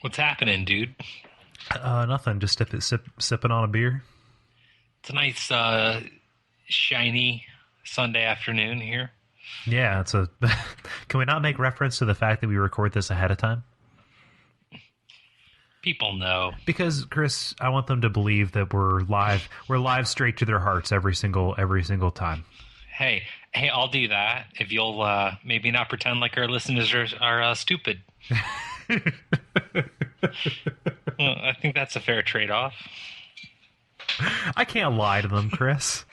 What's happening, dude? Nothing. Just sipping on a beer. It's a nice, shiny Sunday afternoon here. Yeah, it's a. Can we not make reference to the fact that we record this ahead of time? People know. Because Chris, I want them to believe that we're live. We're live straight to their hearts every single time. Hey, I'll do that if you'll maybe not pretend like our listeners are stupid. Well, I think that's a fair trade-off. I can't lie to them, Chris.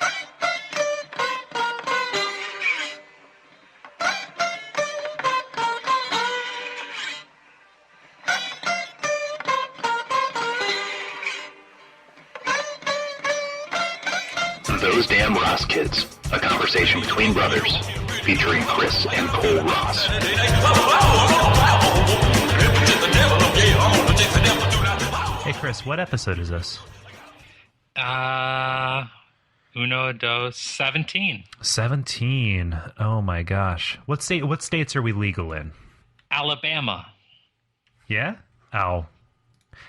Those Damn Ross Kids, a conversation between brothers, featuring Chris and Cole Ross. Hey, Chris, what episode is this? Uno, dos, 17. 17. Oh my gosh. What states are we legal in? Alabama. Yeah? Oh.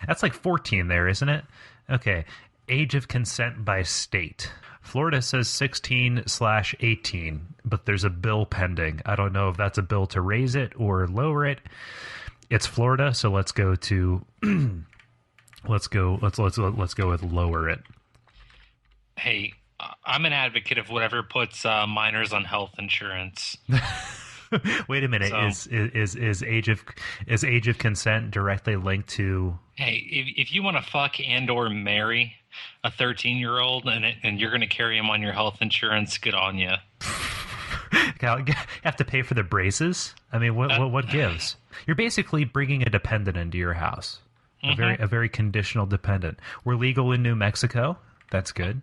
That's like 14 there, isn't it? Okay. Age of consent by state. Florida says 16/18, but there's a bill pending. I don't know if that's a bill to raise it or lower it. It's Florida, so let's go to let's go with lower it. Hey, I'm an advocate of whatever puts minors on health insurance. Wait a minute. So, is age of consent directly linked to? hey, if you want to fuck and or marry a 13-year-old and you're going to carry him on your health insurance, good on you. Have to pay for the braces? I mean, what gives? You're basically bringing a dependent into your house. A very conditional dependent. We're legal in New Mexico. That's good.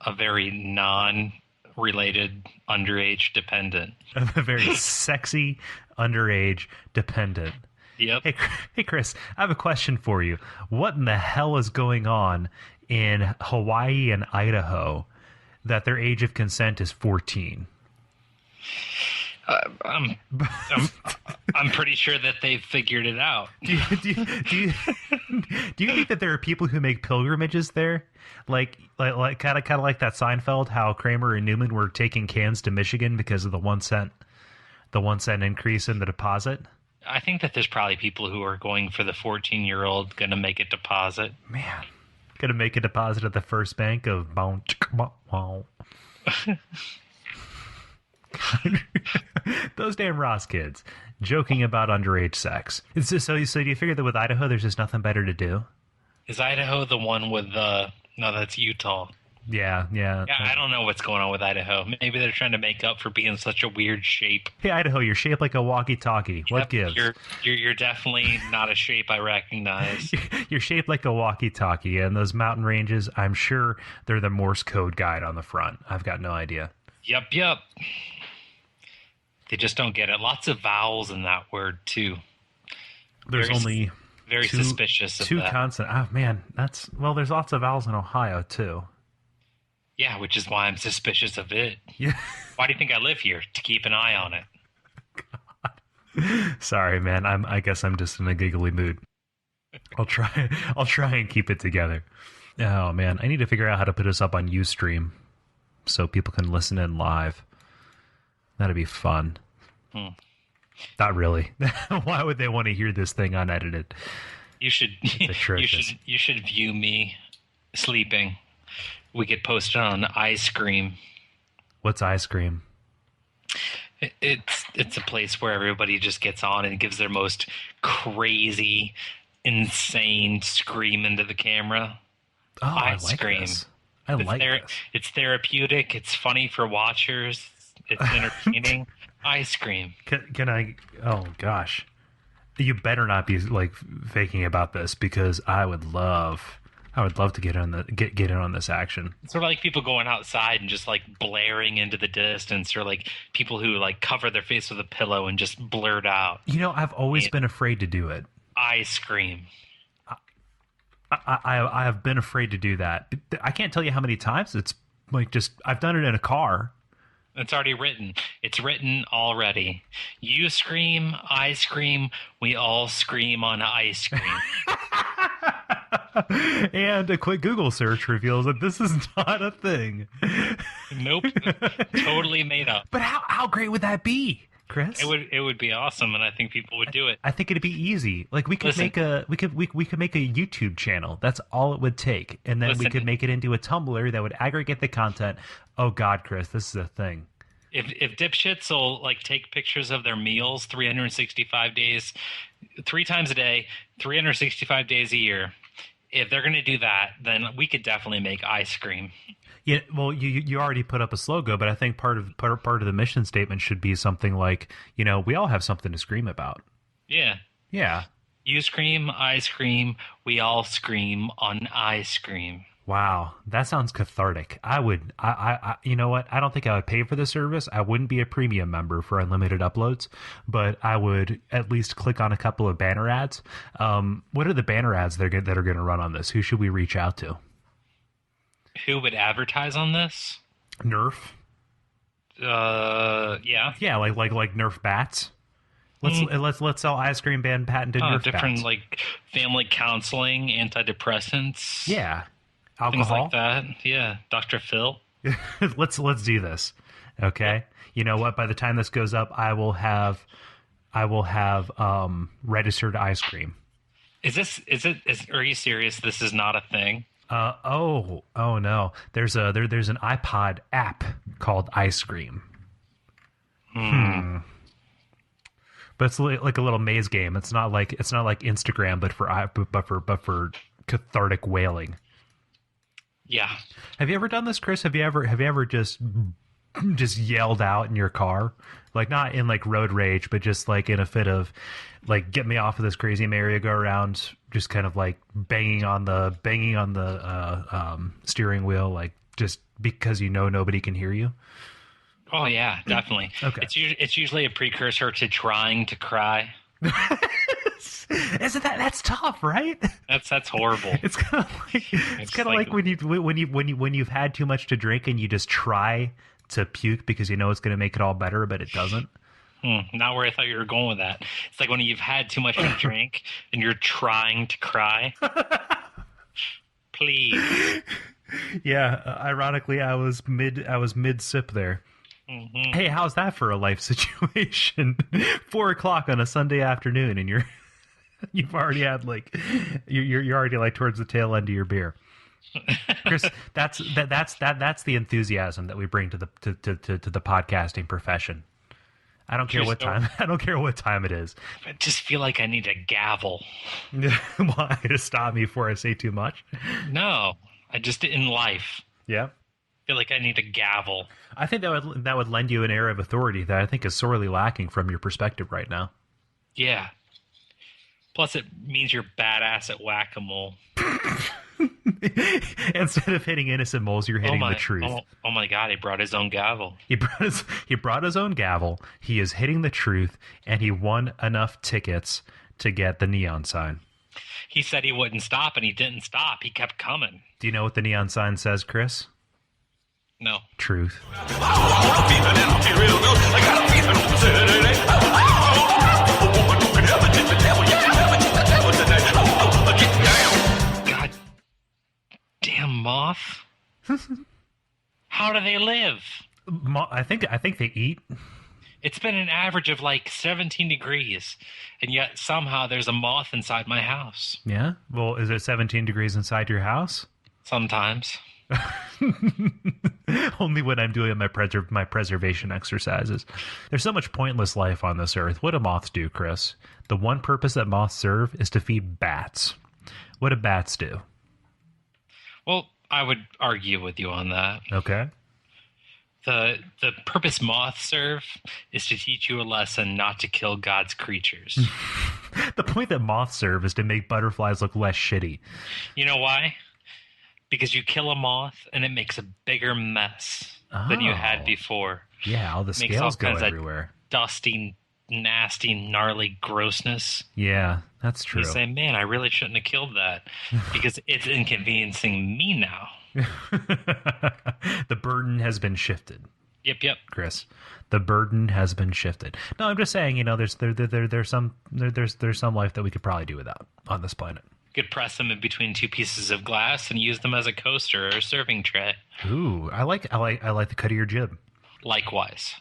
A very non-related underage dependent. A very sexy underage dependent. Yep. Hey, Chris, I have a question for you. What in the hell is going on in Hawaii and Idaho that their age of consent is 14? I'm pretty sure that they've figured it out. Do you think that there are people who make pilgrimages there, like kind of like that Seinfeld, how Kramer and Newman were taking cans to Michigan because of the 1 cent increase in the deposit? I think that there's probably people who are going for the 14-year-old going to make a deposit. Man, gonna make a deposit at the first bank of Those damn Ross kids joking about underage sex. So do you figure that with Idaho there's just nothing better to do? Is Idaho the one with the... No, that's Utah. Yeah. Yeah, I don't know what's going on with Idaho. Maybe they're trying to make up for being such a weird shape. Hey, Idaho, you're shaped like a walkie-talkie. What gives? You're definitely not a shape I recognize. You're shaped like a walkie-talkie, and those mountain ranges, I'm sure they're the Morse code guide on the front. I've got no idea. Yep. They just don't get it. Lots of vowels in that word, too. There's only very suspicious of two that. consonants. Oh, man, there's lots of vowels in Ohio, too. Yeah, which is why I'm suspicious of it. Yeah. Why do you think I live here? To keep an eye on it. God. Sorry, man. I guess I'm just in a giggly mood. I'll try and keep it together. Oh, man. I need to figure out how to put this up on Ustream so people can listen in live. That'd be fun. Not really. Why would they want to hear this thing unedited? You should view me sleeping. We get posted on iScream. What's iScream? It's a place where everybody just gets on and gives their most crazy, insane scream into the camera. Oh, I like iScream. this. I like this. It's therapeutic. It's funny for watchers. It's entertaining. iScream. Can I? Oh gosh, you better not be like faking about this because I would love to get in on this action. It's sort of like people going outside and just like blaring into the distance, or like people who like cover their face with a pillow and just blurt out. You know, I've always been afraid to do it. iScream. I have been afraid to do that. I can't tell you how many times it's like just I've done it in a car. It's already written. It's written already. You scream, I scream, we all scream on ice cream. And a quick Google search reveals that this is not a thing. Nope. Totally made up. But how great would that be, Chris? It would be awesome, and I think people would do it. I think it'd be easy. Like we could make a YouTube channel. That's all it would take, and then we could make it into a Tumblr that would aggregate the content. Oh God, Chris, this is a thing. If dipshits will like take pictures of their meals 365 days, 3 times a day, 365 days a year, if they're going to do that, then we could definitely make ice cream. Yeah, well, you already put up a slogan, but I think part of the mission statement should be something like, we all have something to scream about. Yeah. Yeah. You scream, I scream, we all scream on ice cream. Wow, that sounds cathartic. I you know what? I don't think I would pay for the service. I wouldn't be a premium member for unlimited uploads, but I would at least click on a couple of banner ads. What are the banner ads that are going to run on this? Who should we reach out to? Who would advertise on this? Nerf. Yeah. Yeah, like Nerf bats. Let's sell ice cream ban patented Nerf different bats. like family counseling, antidepressants. Yeah. Alcohol. Things like that. Yeah. Dr. Phil. let's do this. Okay. You know what? By the time this goes up, I will have registered ice cream. Are you serious? This is not a thing. Oh no. There's an iPod app called iScream. But it's like a little maze game. It's not like Instagram, but for cathartic wailing. Yeah. Have you ever done this, Chris? Have you ever just yelled out in your car? Like not in like road rage, but just like in a fit of like get me off of this crazy merry-go-round, just kind of like banging on the steering wheel, like just because nobody can hear you. Oh yeah, definitely. Okay. It's usually a precursor to trying to cry. Isn't that's tough, right? That's horrible. It's kind of like when you've had too much to drink and you just try to puke because it's going to make it all better, but it doesn't. Not where I thought you were going with that. It's like when you've had too much to drink and you're trying to cry. Please. Yeah. Ironically, I was mid sip there. Mm-hmm. Hey, how's that for a life situation? 4:00 on a Sunday afternoon, and you've already had you're already like towards the tail end of your beer. Chris, that's the enthusiasm that we bring to the podcasting profession. I don't care what time it is. I just feel like I need a gavel. Why? To stop me before I say too much? No, I just in life. Yeah. Feel like I need a gavel. I think that would lend you an air of authority that I think is sorely lacking from your perspective right now. Yeah. Plus, it means you're badass at whack-a-mole. Instead of hitting innocent moles, you're hitting the truth. Oh my God! He brought his own gavel. He brought his own gavel. He is hitting the truth, and he won enough tickets to get the neon sign. He said he wouldn't stop, and he didn't stop. He kept coming. Do you know what the neon sign says, Chris? No. Truth. God damn moth. How do they live? I think they eat. It's been an average of like 17 degrees, and yet somehow there's a moth inside my house. Yeah? Well, is it 17 degrees inside your house? Sometimes. Only when I'm doing my preservation exercises. There's so much pointless life on this earth. What do moths do, Chris? The one purpose that moths serve is to feed bats. What do bats do? Well, I would argue with you on that. Okay. The purpose moths serve is to teach you a lesson not to kill God's creatures. The point that moths serve is to make butterflies look less shitty. You know why? Because you kill a moth and it makes a bigger mess than you had before. Yeah, all the scales go everywhere. Dusty, nasty, gnarly grossness. Yeah, that's true. You say, man, I really shouldn't have killed that because it's inconveniencing me now. The burden has been shifted. Yep. Chris. The burden has been shifted. No, I'm just saying, there's some life that we could probably do without on this planet. You could press them in between two pieces of glass and use them as a coaster or a serving tray. Ooh, I like the cut of your jib. Likewise.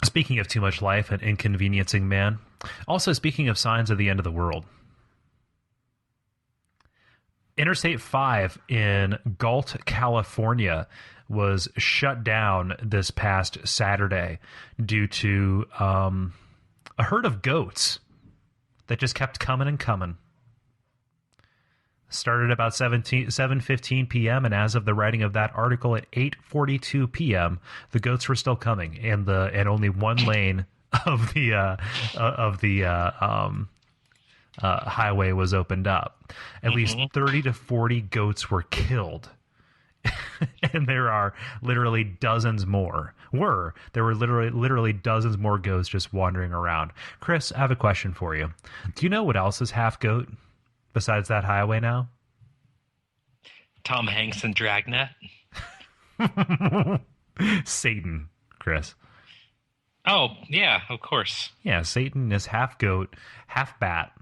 Speaking of too much life and inconveniencing man, also speaking of signs of the end of the world, Interstate 5 in Galt, California was shut down this past Saturday due to a herd of goats that just kept coming and coming. Started about 7:15 p.m. and as of the writing of that article at 8:42 p.m., the goats were still coming, and only one lane of the highway was opened up. At least 30 to 40 goats were killed. And there are literally dozens more. There were literally dozens more goats just wandering around. Chris, I have a question for you. Do you know what else is half goat besides that highway now? Tom Hanks and Dragnet. Satan, Chris. Oh, yeah, of course. Yeah, Satan is half goat, half bat.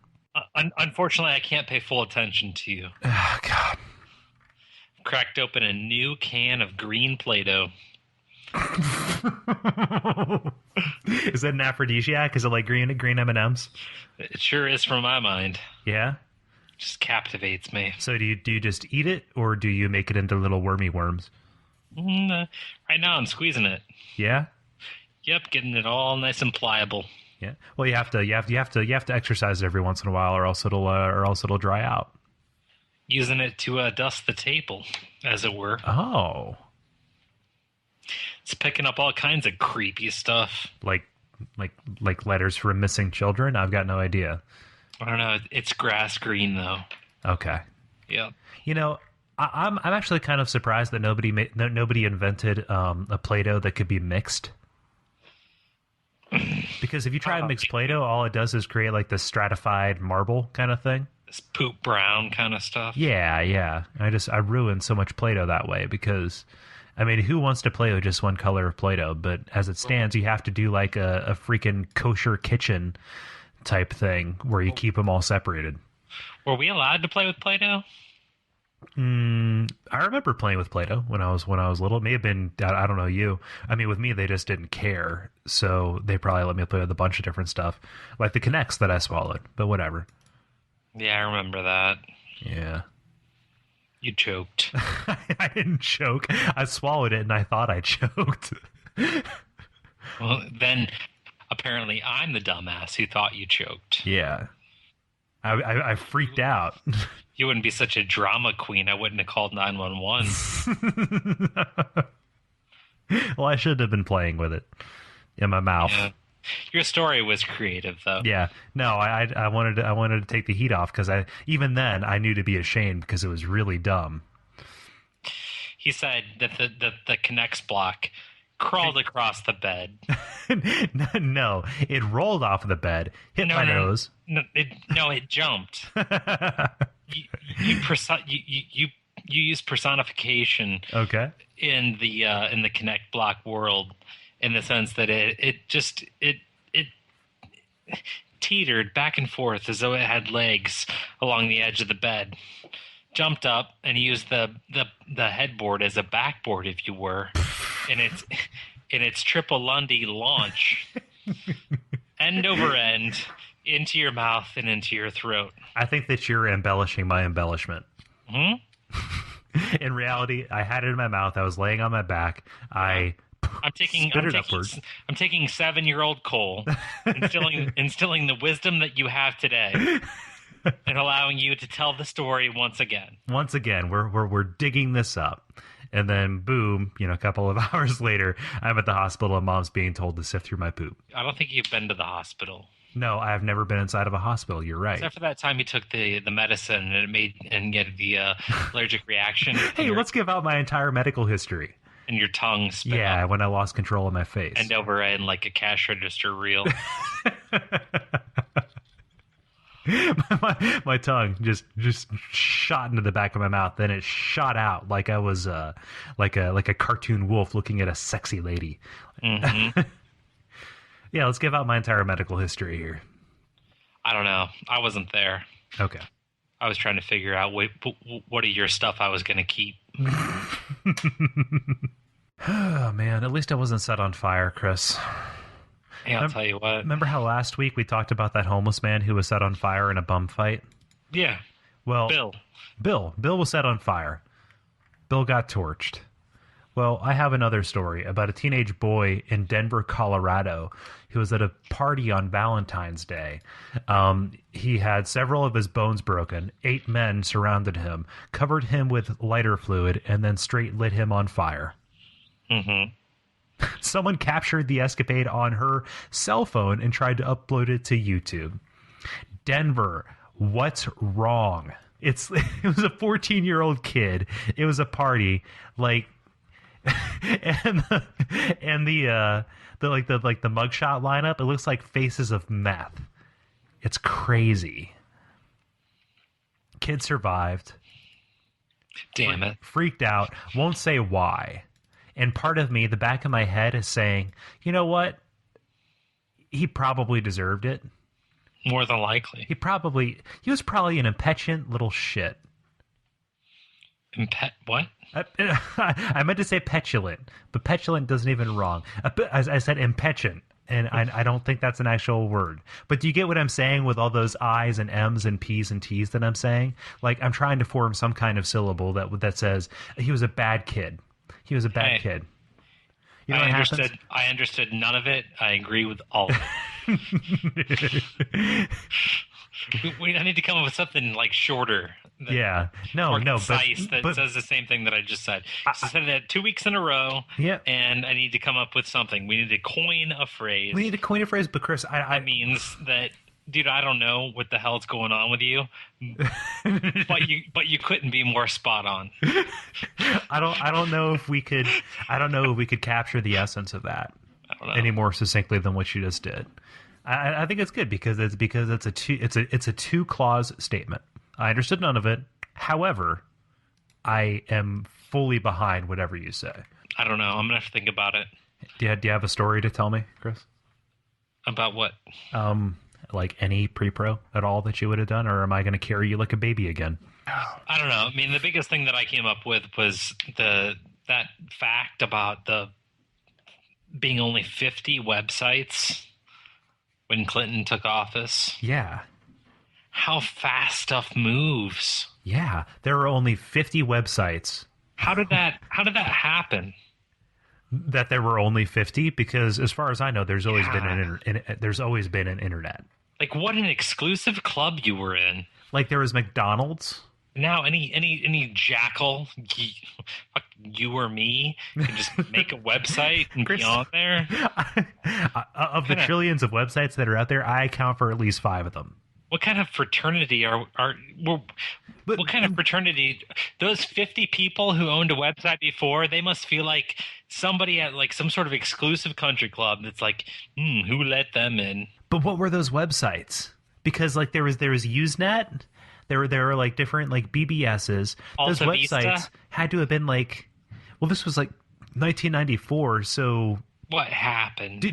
Unfortunately, I can't pay full attention to you. Oh, God. Cracked open a new can of green Play-Doh. Is that an aphrodisiac? Is it like green M&Ms? It sure is from my mind. Yeah? Just captivates me. So do you just eat it, or do you make it into little wormy worms? Right now I'm squeezing it. Yeah? Yep, getting it all nice and pliable. Yeah. Well, you have to exercise it every once in a while, or else it'll dry out. Using it to dust the table, as it were. Oh. It's picking up all kinds of creepy stuff. Like letters from missing children? I've got no idea. I don't know. It's grass green, though. Okay. Yep. I'm actually kind of surprised that nobody invented a Play-Doh that could be mixed. Because if you try to mix Play-Doh, all it does is create like this stratified marble kind of thing. This poop brown kind of stuff. Yeah. I ruined so much Play-Doh that way because, I mean, who wants to play with just one color of Play-Doh? But as it stands, you have to do like a freaking kosher kitchen type thing where you keep them all separated. Were we allowed to play with Play-Doh? I remember playing with Play-Doh when I was little. It may have been, I don't know you. I mean, with me, they just didn't care. So they probably let me play with a bunch of different stuff, like the Kinects that I swallowed, but whatever. Yeah, I remember that. Yeah. You choked. I didn't choke. I swallowed it and I thought I choked. Well, then apparently I'm the dumbass who thought you choked. Yeah. I freaked out. You wouldn't be such a drama queen. I wouldn't have called 911. Well, I should have been playing with it in my mouth. Yeah. Your story was creative, though. Yeah. No, I wanted to take the heat off because even then I knew to be ashamed because it was really dumb. He said that the Kinects block crawled across the bed. No, it rolled off the bed, hit my nose. It jumped. You use personification. Okay. In the Kinect block world, in the sense that it teetered back and forth as though it had legs along the edge of the bed. Jumped up and used the headboard as a backboard, if you were, in its triple Lundy launch, end over end, into your mouth and into your throat. I think that you're embellishing my embellishment. Hmm? In reality, I had it in my mouth. I was laying on my back. I'm taking 7-year-old Cole, instilling the wisdom that you have today, and allowing you to tell the story once again. Once again, we're digging this up, and then boom, a couple of hours later, I'm at the hospital, and Mom's being told to sift through my poop. I don't think you've been to the hospital. No, I've never been inside of a hospital. You're right. Except for that time you took the medicine and get the allergic reaction. Hey, let's give out my entire medical history. And your tongue spit Yeah, up. when I lost control of my face. And over in like a cash register reel. my tongue just shot into the back of my mouth. Then it shot out like I was like a cartoon wolf looking at a sexy lady. Mm-hmm. Yeah, let's give out my entire medical history here. I don't know. I wasn't there. Okay. I was trying to figure out what of your stuff I was going to keep. Oh, man. At least I wasn't set on fire, Chris. Hey, I'll tell you what. Remember how last week we talked about that homeless man who was set on fire in a bum fight? Yeah. Well, Bill was set on fire. Bill got torched. Well, I have another story about a teenage boy in Denver, Colorado, who was at a party on Valentine's Day. He had several of his bones broken. 8 men surrounded him, covered him with lighter fluid, and then straight lit him on fire. Mm-hmm. Someone captured the escapade on her cell phone and tried to upload it to YouTube. Denver, what's wrong? It was a 14-year-old kid. It was a party, like, and the mugshot lineup. It looks like faces of meth. It's crazy. Kid survived. Damn it. Freaked out. Won't say why. And part of me, the back of my head, is saying, you know what? He probably deserved it. More than likely. He was probably an impetuous little shit. What? I meant to say petulant, but petulant doesn't even wrong. As I said impetulant, and I don't think that's an actual word. But do you get what I'm saying with all those I's and M's and P's and T's that I'm saying? Like, I'm trying to form some kind of syllable that says he was a bad kid. He was a bad kid. You know I what understood. happens? I understood none of it. I agree with all of it. I need to come up with something like shorter. Yeah. More No. concise But that says the same thing that I just said. I said that 2 weeks in a row. Yeah. And I need to come up with something. We need to coin a phrase. We need to coin a phrase, but Chris, That means that, dude, I don't know what the hell's going on with you, but you couldn't be more spot on. I don't know if we could capture the essence of that any more succinctly than what you just did. I think it's good because it's a two clause statement. I understood none of it. However, I am fully behind whatever you say. I don't know. I'm gonna have to think about it. Do you have a story to tell me, Chris? About what? Like any pre-pro at all that you would have done, or am I going to carry you like a baby again? I don't know. I mean, the biggest thing that I came up with was that fact about the being only 50 websites when Clinton took office. Yeah. How fast stuff moves. Yeah, there are only 50 websites. How did that happen? That there were only 50, because as far as I know, there's always been an internet. Like, what an exclusive club you were in. Like, there was McDonald's. Now, any jackal, you or me, can just make a website and be on there. Of the trillions of websites that are out there, I account for at least 5 of them. What kind of fraternity what kind of fraternity? Those 50 people who owned a website before, they must feel like somebody at like some sort of exclusive country club that's like, who let them in? But what were those websites? Because like there was Usenet, there were like different like BBSs. Those Alta websites Vista? had to have been like, well, this was like 1994, so What happened?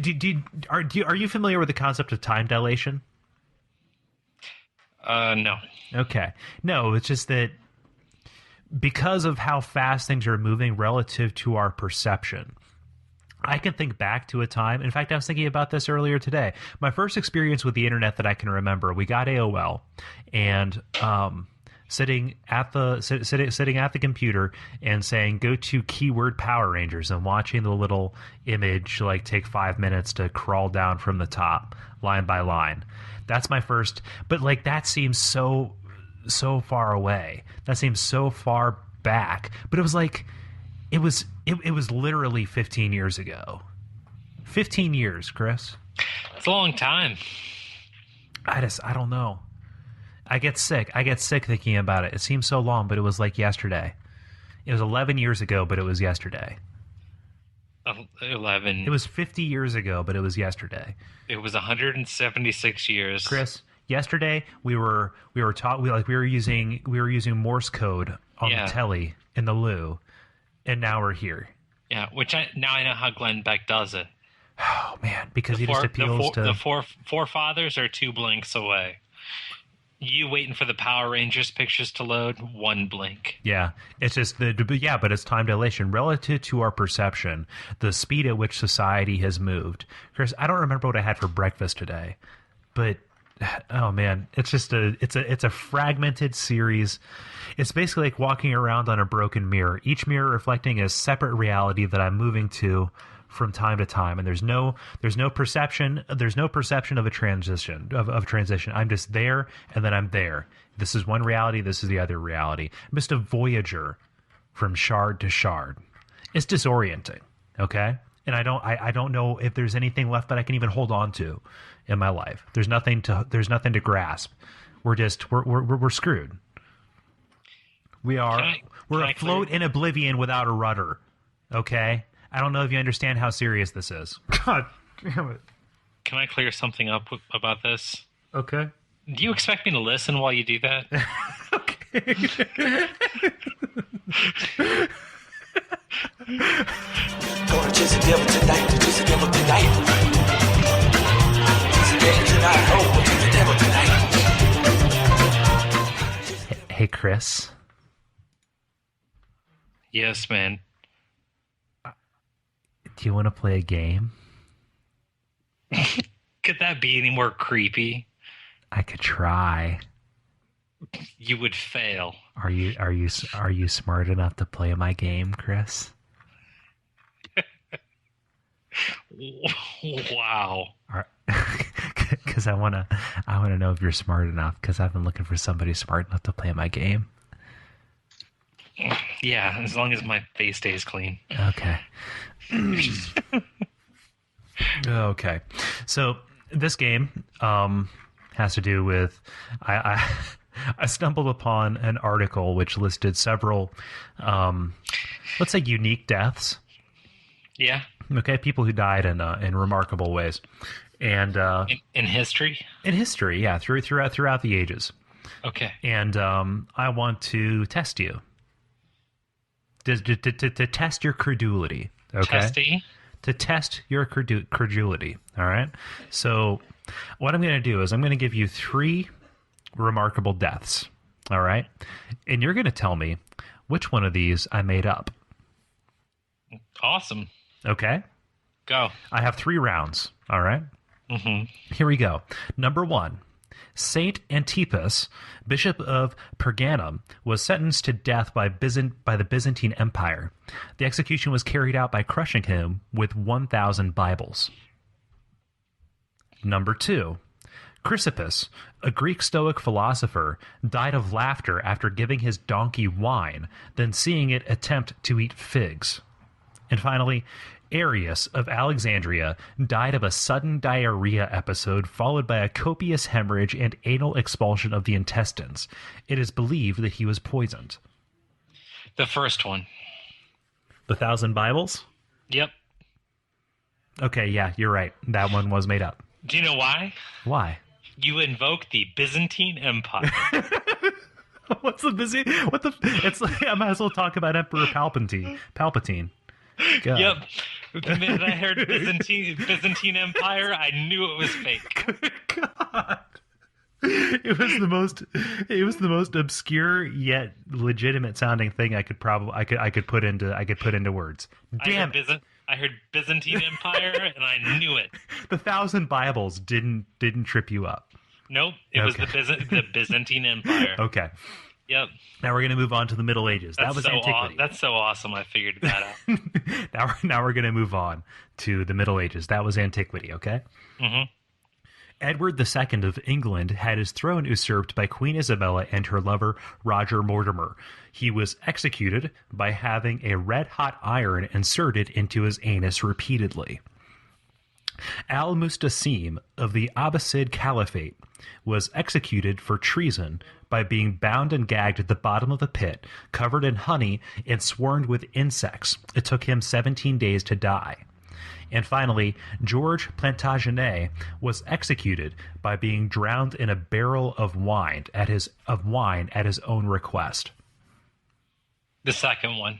are you familiar with the concept of time dilation? No. Okay. No, it's just that because of how fast things are moving relative to our perception, I can think back to a time. In fact, I was thinking about this earlier today. My first experience with the internet that I can remember, we got AOL, and sitting at the computer and saying, go to keyword Power Rangers, and watching the little image like take 5 minutes to crawl down from the top line by line. That's my first, but like that seems so far away. That seems so far back. But it was like it was literally 15 years ago. 15 years, Chris. It's a long time. I don't know. I get sick thinking about it. It seems so long, but it was like yesterday. It was 11 years ago, but it was yesterday. 11. It was 50 years ago, but it was yesterday. It was 176 years. Chris, Yesterday we were using Morse code on the telly in the loo, and now we're here. Yeah, now I know how Glenn Beck does it. Oh man, because he just appeals to the forefathers are 2 blinks away. You waiting for the Power Rangers pictures to load, 1 blink. Yeah, it's just but it's time dilation relative to our perception, the speed at which society has moved. Chris, I don't remember what I had for breakfast today, but oh man, it's a fragmented series. It's basically like walking around on a broken mirror, each mirror reflecting a separate reality that I'm moving to from time to time, and there's no perception of a transition of transition. I'm just there, and then I'm there. This is one reality, this is the other reality. I'm just a voyager from shard to shard. It's disorienting, okay? And I don't know if there's anything left that I can even hold on to in my life. There's nothing to grasp. We're screwed. We're afloat in oblivion without a rudder, okay? I don't know if you understand how serious this is. God damn it. Can I clear something up about this? Okay. Do you expect me to listen while you do that? Okay. Gonna chase the devil tonight, chase the devil tonight. Chase the devil tonight, oh, chase the devil tonight. Hey, Chris. Yes, man. Do you want to play a game? Could that be any more creepy? I could try. You would fail. Are you smart enough to play my game, Chris? Wow. Because I wanna know if you're smart enough. Because I've been looking for somebody smart enough to play my game. Yeah, as long as my face stays clean. Okay. Okay. So this game has to do with I stumbled upon an article which listed several let's say unique deaths. Yeah. Okay, people who died in remarkable ways. And in history? In history, yeah, throughout the ages. Okay. And I want to test you. To test your credulity. Okay. Testy? To test your credulity. All right. So what I'm going to do is I'm going to give you 3 remarkable deaths. All right. And you're going to tell me which one of these I made up. Awesome. Okay. Go. I have 3 rounds. All right. Mm-hmm. Here we go. Number 1. Saint Antipas, Bishop of Pergamum, was sentenced to death by the Byzantine Empire. The execution was carried out by crushing him with 1,000 Bibles. Number 2. Chrysippus, a Greek Stoic philosopher, died of laughter after giving his donkey wine, then seeing it attempt to eat figs. And finally, Arius of Alexandria died of a sudden diarrhea episode followed by a copious hemorrhage and anal expulsion of the intestines. It is believed that he was poisoned. The first one. The 1,000 Bibles? Yep. Okay, yeah, you're right. That one was made up. Do you know why? Why? You invoke the Byzantine Empire. What's the busy? What the? It's like I might as well talk about Emperor Palpatine. God. Yep. The minute I heard Byzantine Empire, I knew it was fake. God. It was the most obscure yet legitimate sounding thing I could put into words. Damn. I heard Byzantine Empire and I knew it. The 1,000 Bibles didn't trip you up. Nope. It was the Byzantine Empire. Okay. Yep. Now we're going to move on to the Middle Ages. That was antiquity. That's so awesome. I figured that out. Now we're going to move on to the Middle Ages. That was antiquity, okay? Mm-hmm. Edward II of England had his throne usurped by Queen Isabella and her lover, Roger Mortimer. He was executed by having a red-hot iron inserted into his anus repeatedly. Al-Mustasim of the Abbasid Caliphate was executed for treason by being bound and gagged at the bottom of a pit, covered in honey and swarmed with insects. It took him 17 days to die. And finally, George Plantagenet was executed by being drowned in a barrel of wine at his own request. The second one.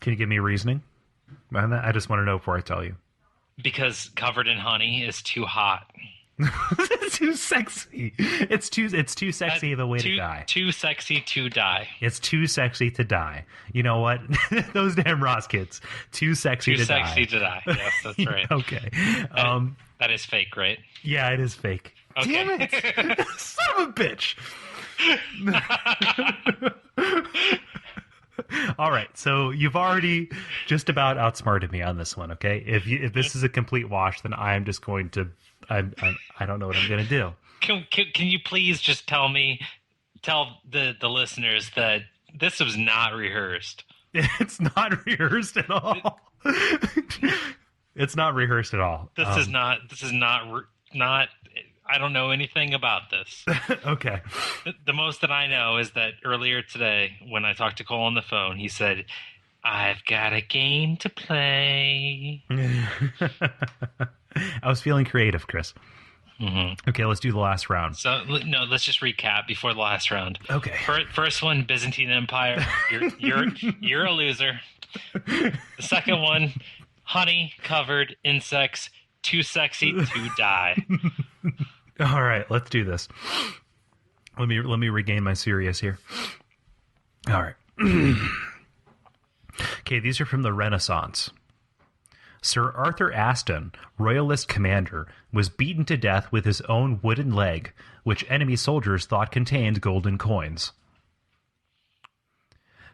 Can you give me a reasoning behind that? I just want to know before I tell you. Because covered in honey is too hot. It's too sexy. It's too sexy of a way to die. Too sexy to die. It's too sexy to die. You know what? Those damn Ross kids. Too sexy to die. Too sexy to die. Yes, that's right. Okay. That is fake, right? Yeah, it is fake. Okay. Damn it! Son of a bitch! All right, so you've already just about outsmarted me on this one. Okay, if this is a complete wash, then I'm just going to I don't know what I'm going to do. Can you please just tell the listeners that this was not rehearsed? It's not rehearsed at all. It's not rehearsed at all. This is not. I don't know anything about this. Okay. The most that I know is that earlier today, when I talked to Cole on the phone, he said, "I've got a game to play." I was feeling creative, Chris. Mm-hmm. Okay, let's do the last round. So no, let's just recap before the last round. Okay. First one, Byzantine Empire. You're a loser. The second one, honey covered insects, too sexy to die. All right, let's do this. Let me regain my serious here. All right. Okay, these are from the Renaissance. Sir Arthur Aston, royalist commander, was beaten to death with his own wooden leg, which enemy soldiers thought contained golden coins.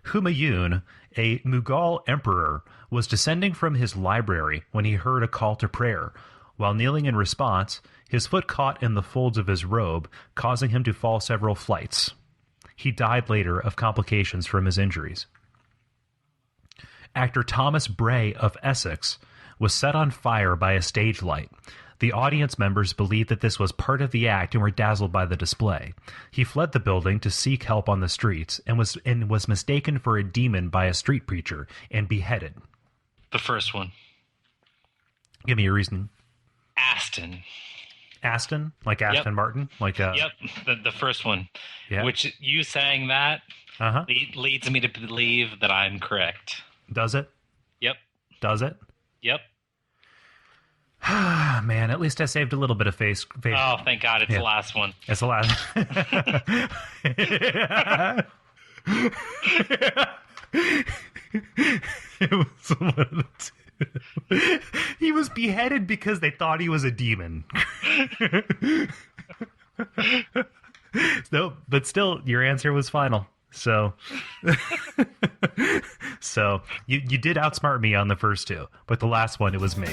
Humayun, a Mughal emperor, was descending from his library when he heard a call to prayer. While kneeling in response, his foot caught in the folds of his robe, causing him to fall several flights. He died later of complications from his injuries. Actor Thomas Bray of Essex was set on fire by a stage light. The audience members believed that this was part of the act and were dazzled by the display. He fled the building to seek help on the streets and was mistaken for a demon by a street preacher and beheaded. The first one. Give me a reason. Aston. Aston? Like Aston Martin? Yep, the first one. Yeah. Which you saying that leads me to believe that I'm correct. Does it? Yep. Does it? Yep. Man, at least I saved a little bit of face. Oh, thank God, it's the last one. It's the last. It was one of the two. He was beheaded because they thought he was a demon. No, but still, your answer was final. So, you did outsmart me on the first two, but the last one, it was me.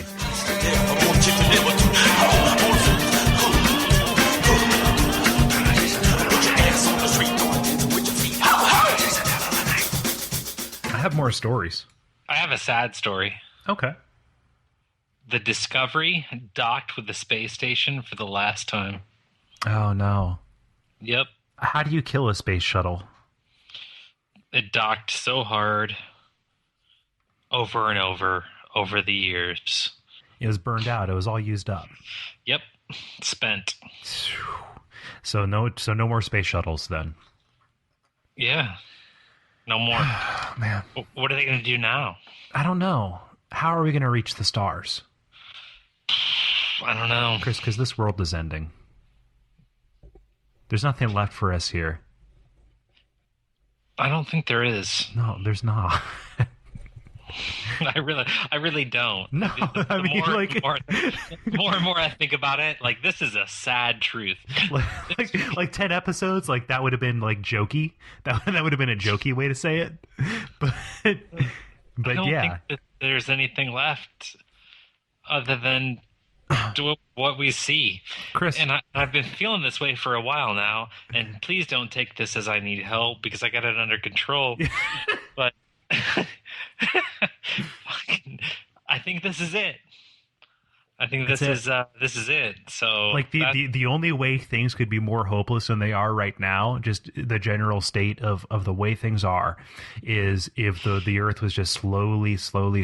I have more stories. I have a sad story. Okay. The Discovery docked with the space station for the last time. Oh, no. Yep. How do you kill a space shuttle? It docked so hard over and over the years. It was burned out. It was all used up. Yep. Spent. So no more space shuttles then. Yeah. No more. Man. What are they going to do now? I don't know. How are we going to reach the stars? I don't know. Chris, because this world is ending. There's nothing left for us here. I don't think there is. No, there's not. I really don't. No, I mean, more and more I think about it, like, this is a sad truth. like 10 episodes, like, that would have been, like, jokey. That would have been a jokey way to say it. But I don't think that there's anything left other than what we see. Chris. And I've been feeling this way for a while now, and please don't take this as I need help, because I got it under control. But I think this is it. I think That's this is it. So Like the only way things could be more hopeless than they are right now, just the general state of the way things are, is if the Earth was just slowly slowing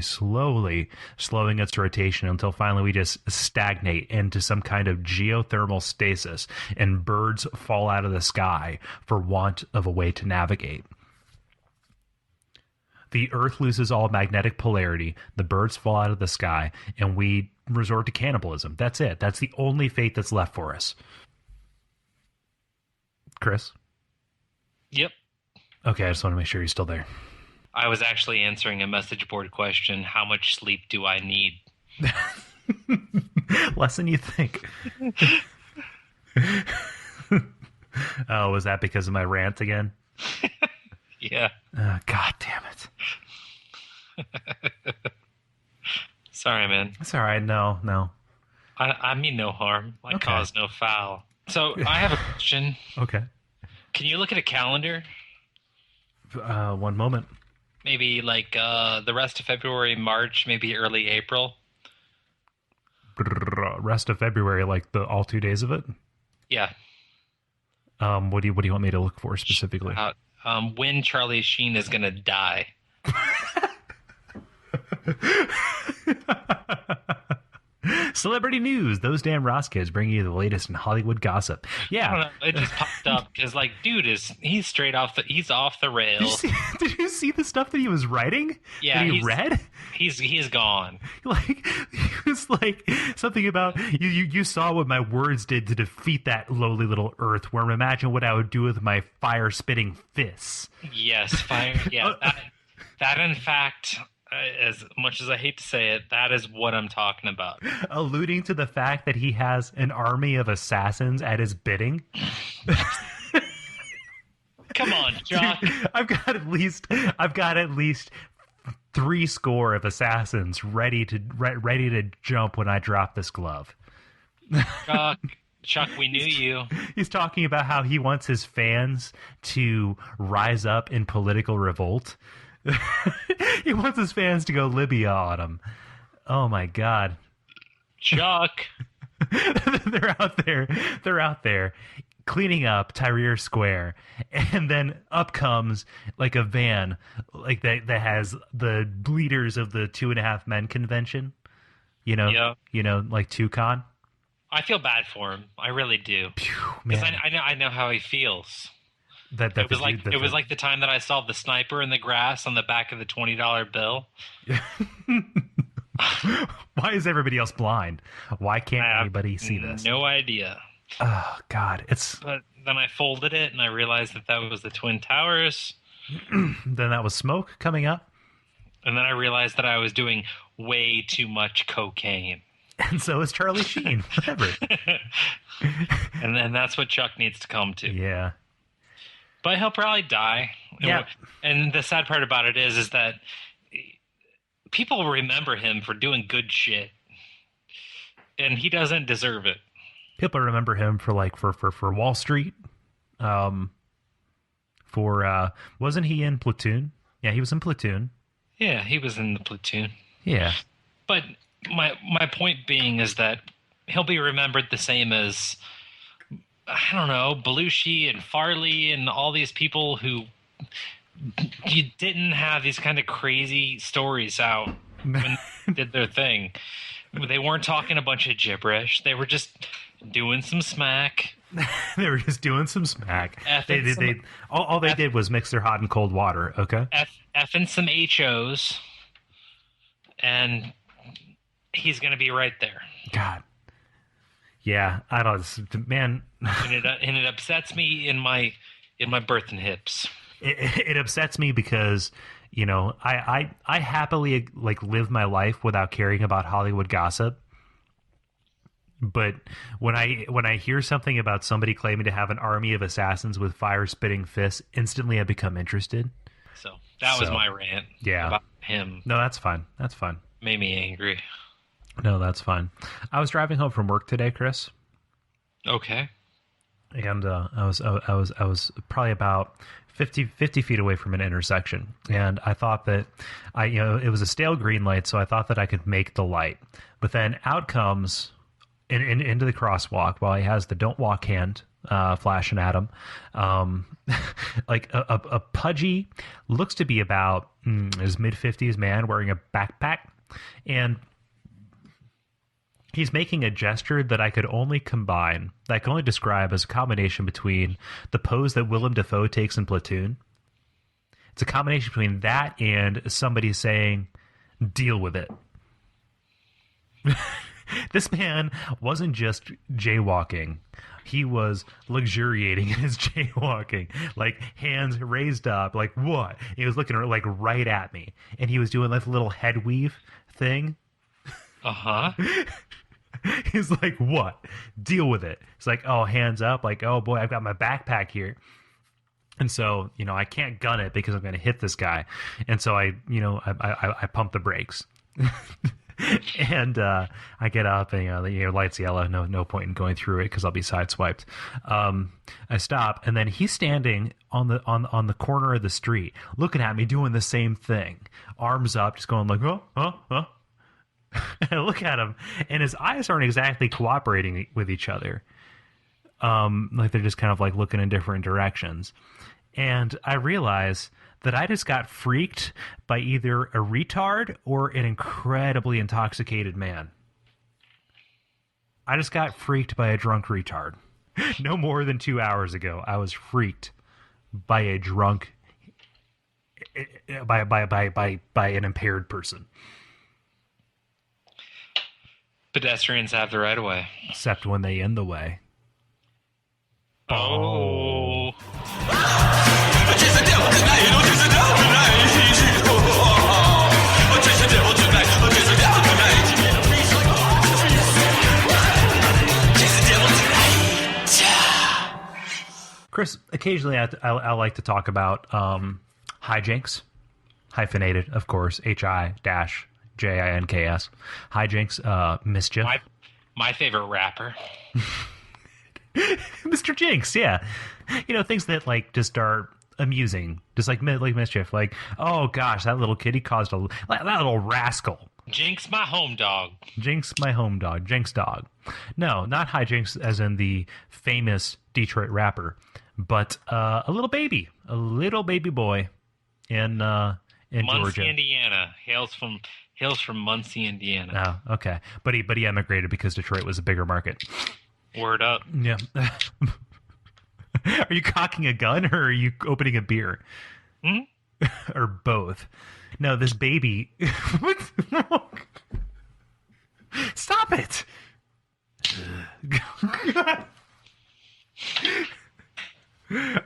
its rotation until finally we just stagnate into some kind of geothermal stasis and birds fall out of the sky for want of a way to navigate. The Earth loses all magnetic polarity, the birds fall out of the sky, and we resort to cannibalism. That's it. That's the only fate that's left for us. Chris? Yep. Okay, I just want to make sure you're still there. I was actually answering a message board question. How much sleep do I need? Less than you think. Oh, was that because of my rant again? Yeah. God damn it. Sorry, man. It's all right. No. I mean no harm. I cause no foul. So I have a question. Okay. Can you look at a calendar? One moment. Maybe like the rest of February, March, maybe early April? Rest of February, like all 2 days of it? Yeah. What do you want me to look for specifically? When Charlie Sheen is going to die. Celebrity news. Those damn Ross kids bring you the latest in Hollywood gossip. Yeah. I don't know, it just popped up because, like, dude he's off the rails. Did you see the stuff that he was writing? Yeah, that he read. He's gone. Like he was like something about you saw what my words did to defeat that lowly little earthworm. Imagine what I would do with my fire spitting fists. Yes, fire. Yeah, that in fact. As much as I hate to say it, that is what I'm talking about. Alluding to the fact that he has an army of assassins at his bidding. Come on, Jock. Dude, I've got at least 3 score of assassins ready to jump when I drop this glove. Chuck, we knew you. He's talking about how he wants his fans to rise up in political revolt. He wants his fans to go Libya on him. Oh my God. Chuck. They're out there cleaning up Tahrir Square, and then up comes like a van like that has the leaders of the 2.5 Men convention. Like Toucan. I feel bad for him. I really do. Because I know how he feels. It was like the time that I saw the sniper in the grass on the back of the $20 bill. Why is everybody else blind? Why can't anybody see this? No idea. Oh God, But then I folded it and I realized that was the Twin Towers. Then that was smoke coming up. And then I realized that I was doing way too much cocaine. And so is Charlie Sheen. Whatever. And then that's what Chuck needs to come to. Yeah. But he'll probably die. Yeah. And the sad part about it is that people remember him for doing good shit. And he doesn't deserve it. People remember him for Wall Street. Wasn't he in Platoon? Yeah, he was in Platoon. Yeah, he was in the Platoon. Yeah. But my point being is that he'll be remembered the same as, I don't know, Belushi and Farley and all these people who you didn't have these kind of crazy stories out when they did their thing. They weren't talking a bunch of gibberish. They were just doing some smack. They were just doing some smack. All they did was mix their hot and cold water, okay? Effing some HOs. And he's going to be right there. God. Yeah, I don't, man. And it upsets me in my birth and hips. It upsets me because, I happily live my life without caring about Hollywood gossip. But when I hear something about somebody claiming to have an army of assassins with fire spitting fists, instantly I become interested. So that was my rant. Yeah. About him. No, that's fine. That's fine. Made me angry. No, that's fine. I was driving home from work today, Chris. Okay. and I was probably about 50 feet away from an intersection, and I thought that it was a stale green light, so I thought that I could make the light. But then out comes into the crosswalk while he has the don't walk hand flashing at him, like a pudgy, looks to be about his mid-50s man wearing a backpack, and he's making a gesture that I could only describe as a combination between the pose that Willem Dafoe takes in Platoon. It's a combination between that and somebody saying, "Deal with it." This man wasn't just jaywalking. He was luxuriating in his jaywalking, like hands raised up, like what? He was looking like right at me, and he was doing like a little head weave thing. Uh-huh. He's like, what? Deal with it. It's like, oh, hands up. Like, oh, boy, I've got my backpack here. And so, I can't gun it because I'm going to hit this guy. And so I pump the brakes. And I get up and, light's yellow. No point in going through it because I'll be sideswiped. I stop, and then he's standing on the corner of the street looking at me doing the same thing. Arms up, just going like, oh. And I look at him, and his eyes aren't exactly cooperating with each other. Like they're just kind of like looking in different directions. And I realize that I just got freaked by either a retard or an incredibly intoxicated man. I just got freaked by a drunk retard. No more than 2 hours ago, I was freaked by a drunk, by an impaired person. Pedestrians have the right of way. Except when they in the way. Oh. Chris, occasionally I like to talk about hijinks, hyphenated, of course, HI-JINKS. Hijinks, mischief. My favorite rapper. Mr. Jinx, yeah. Things that like just are amusing, just like mischief. Like, oh gosh, that little kid, he caused that little rascal. Jinx, my home dog. Jinx, my home dog. Jinx dog. No, not hijinks as in the famous Detroit rapper, but a little baby boy in Muncie, Georgia, Indiana. Hails from Muncie, Indiana. Oh, okay. But he emigrated because Detroit was a bigger market. Word up. Yeah. Are you cocking a gun or are you opening a beer? Or both? No, this baby. Stop it.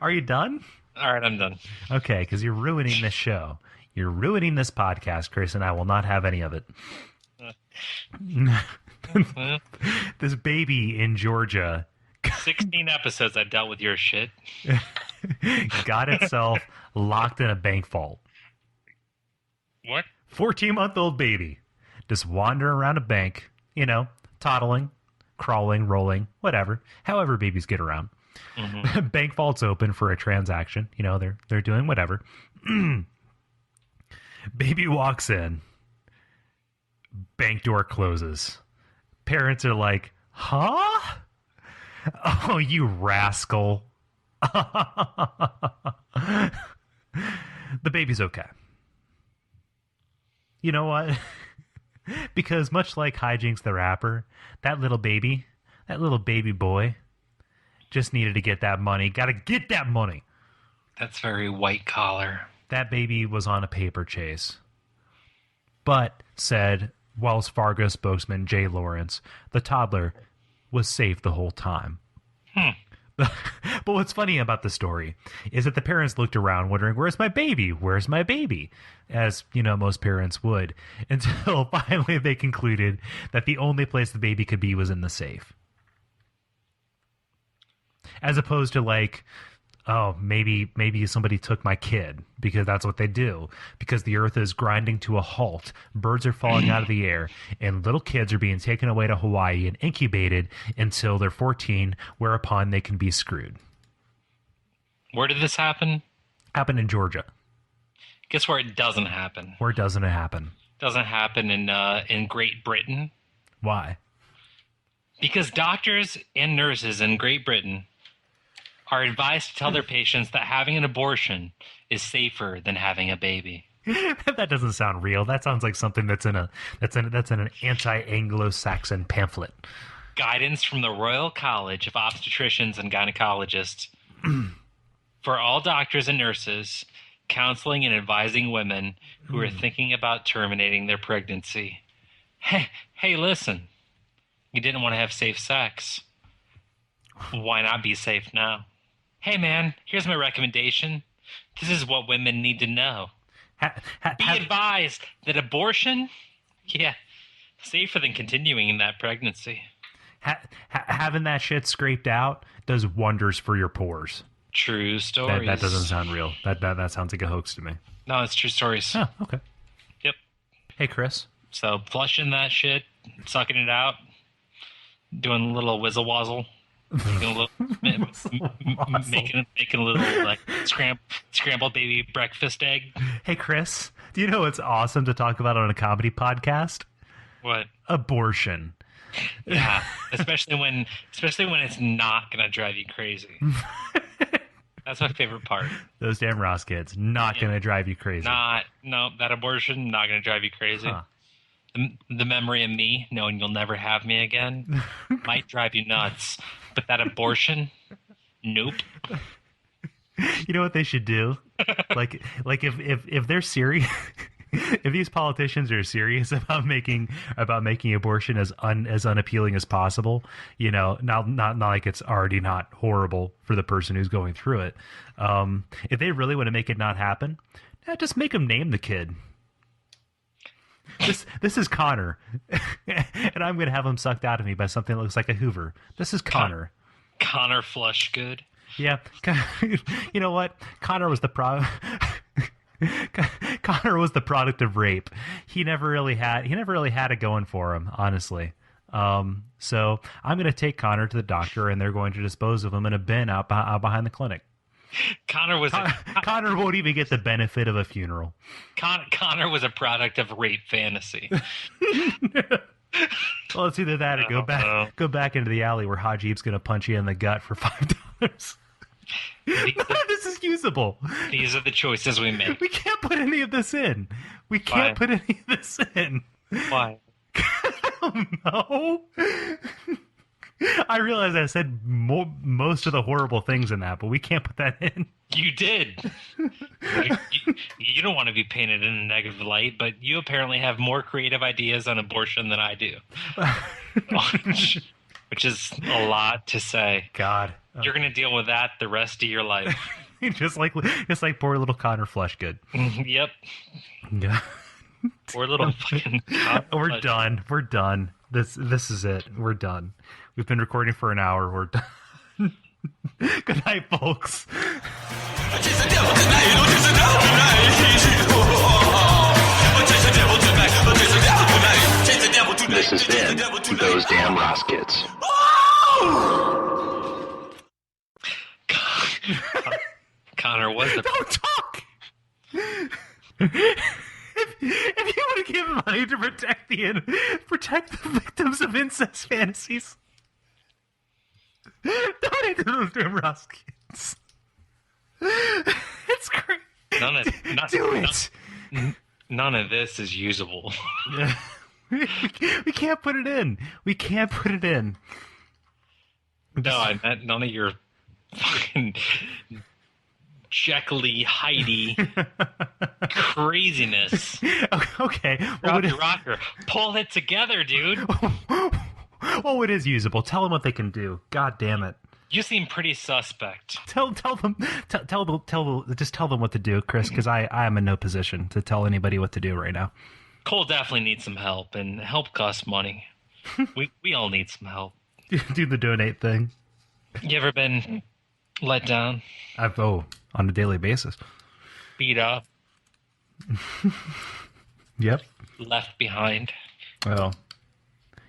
Are you done? All right, I'm done. Okay, because you're ruining this show. You're ruining this podcast, Chris, and I will not have any of it. This baby in Georgia 16 episodes I dealt with your shit. got itself locked in a bank vault. What? 14-month-old baby just wandering around a bank, toddling, crawling, rolling, whatever, however babies get around. Mm-hmm. Bank vault's open for a transaction. They're doing whatever. Baby walks in. Bank door closes. Parents are like, huh? Oh, you rascal. The baby's okay. You know what? Because much like Hijinks the rapper, that little baby boy just needed to get that money. Gotta get that money. That's very white collar. That baby was on a paper chase. But, said Wells Fargo spokesman Jay Lawrence, the toddler was safe the whole time. But what's funny about the story is that the parents looked around wondering, where's my baby? Where's my baby? As, most parents would. Until finally they concluded that the only place the baby could be was in the safe. As opposed to, like, Oh, maybe somebody took my kid, because that's what they do. Because the earth is grinding to a halt, birds are falling out of the air, and little kids are being taken away to Hawaii and incubated until they're 14, whereupon they can be screwed. Where did this happen? Happened in Georgia. Guess where it doesn't happen? Where doesn't it happen? Doesn't happen in Great Britain. Why? Because doctors and nurses in Great Britain are advised to tell their patients that having an abortion is safer than having a baby. That doesn't sound real. That sounds like something that's in an anti-Anglo-Saxon pamphlet. Guidance from the Royal College of Obstetricians and Gynecologists. For all doctors and nurses, counseling and advising women who are thinking about terminating their pregnancy. Hey, listen. You didn't want to have safe sex. Why not be safe now? Hey, man, here's my recommendation. This is what women need to know. Be advised that abortion, safer than continuing in that pregnancy. Having that shit scraped out does wonders for your pores. True stories. That doesn't sound real. That sounds like a hoax to me. No, it's true stories. Oh, okay. Yep. Hey, Chris. So flushing that shit, sucking it out, doing a little whizzle wazzle. Making a little like scrambled baby breakfast egg. Hey Chris, do you know what's awesome to talk about on a comedy podcast? What? Abortion. Yeah, especially when it's not gonna drive you crazy. That's my favorite part. Those damn Ross kids, not gonna drive you crazy. That abortion not gonna drive you crazy. Huh. The memory of me knowing you'll never have me again might drive you nuts, but that abortion, nope. You know what they should do? like if they're serious, if these politicians are serious about making abortion as unappealing as possible, you know, not like it's already not horrible for the person who's going through it. If they really want to make it not happen, just make them name the kid. This is Connor, and I'm going to have him sucked out of me by something that looks like a Hoover. This is Connor. Connor Flushgood. Yeah, you know what? Connor was the product of rape. He never really had it going for him, honestly. So I'm going to take Connor to the doctor, and they're going to dispose of him in a bin out behind the clinic. Connor won't even get the benefit of a funeral. Connor was a product of rape fantasy. Well, it's either that or go back into the alley where Hajib's going to punch you in the gut for $5. None of this is usable. These are the choices we make. We can't put any of this in. Why? I don't know. I realize I said most of the horrible things in that, but we can't put that in. You did. You don't want to be painted in a negative light, but you apparently have more creative ideas on abortion than I do. Which is a lot to say. God. You're going to deal with that the rest of your life. just like poor little Connor Flushgood. Yep. Yeah. Poor little fucking We're done. We're done. This is it. We're done. We've been recording for an hour. We're done. Good night, folks. This has been Those Damn Ross Kids. Connor was the... Don't talk! If you want to give money to protect the victims of incest fantasies, donate to Those Damn Ross Kids. It's great. None of this is usable. Yeah. We can't put it in. No, I meant none of your fucking Jekyll Heidi craziness. Okay. Rocker. Pull it together, dude. Oh, it is usable. Tell them what they can do. God damn it. You seem pretty suspect. Tell them what to do, Chris, because I am in no position to tell anybody what to do right now. Cole definitely needs some help, and help costs money. We all need some help. Do the donate thing. You ever been Let down, On a daily basis. beat up, Yep. left behind. Well,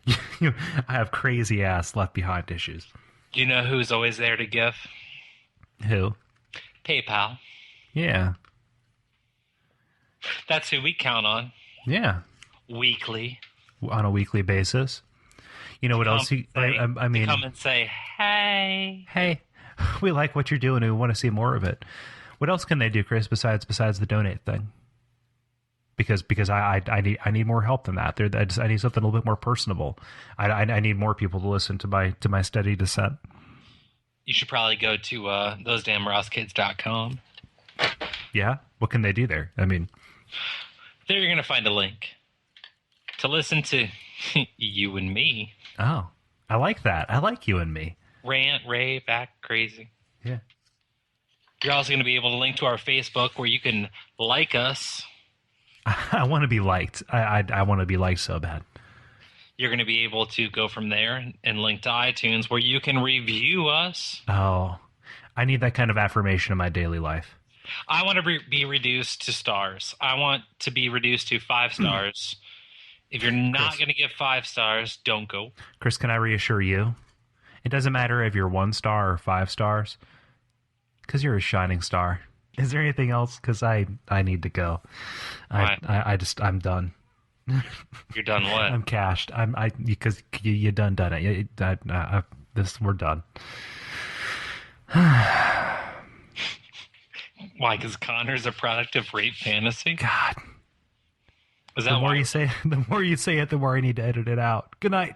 I have crazy ass left behind issues. Do you know who's always there to give? Who? PayPal. Yeah. That's who we count on Yeah. weekly. On a weekly basis. You know what else? I mean, come and say, hey. hey, we like what you're doing and we want to see more of it. What else can they do, Chris, besides the donate thing? Because I need more help than that. I need something a little bit more personable. I need more people to listen to my steady descent. You should probably go to thosedamnrosskids.com. Yeah? What can they do there? I mean, There you're going to find a link to listen to you and me. oh, I like that. I like you and me. Rant, rave, act crazy. Yeah. You're also going to be able to link to our Facebook where you can like us. I want to be liked. I want to be liked so bad. You're going to be able to go from there and link to iTunes where you can review us. Oh, I need that kind of affirmation in my daily life. I want to be reduced to stars. I want to be reduced to 5 stars. If you're not going to give 5 stars, don't go. Chris, can I reassure you? It doesn't matter if you're 1 star or 5 stars, because you're a shining star. Is there anything else? Because I need to go. I'm done. You're done what? I'm cashed. Because you done it. We're done. Why? Because Connor's a product of rape fantasy? God. Is that The more why? you say it, the more I need to edit it out. Good night.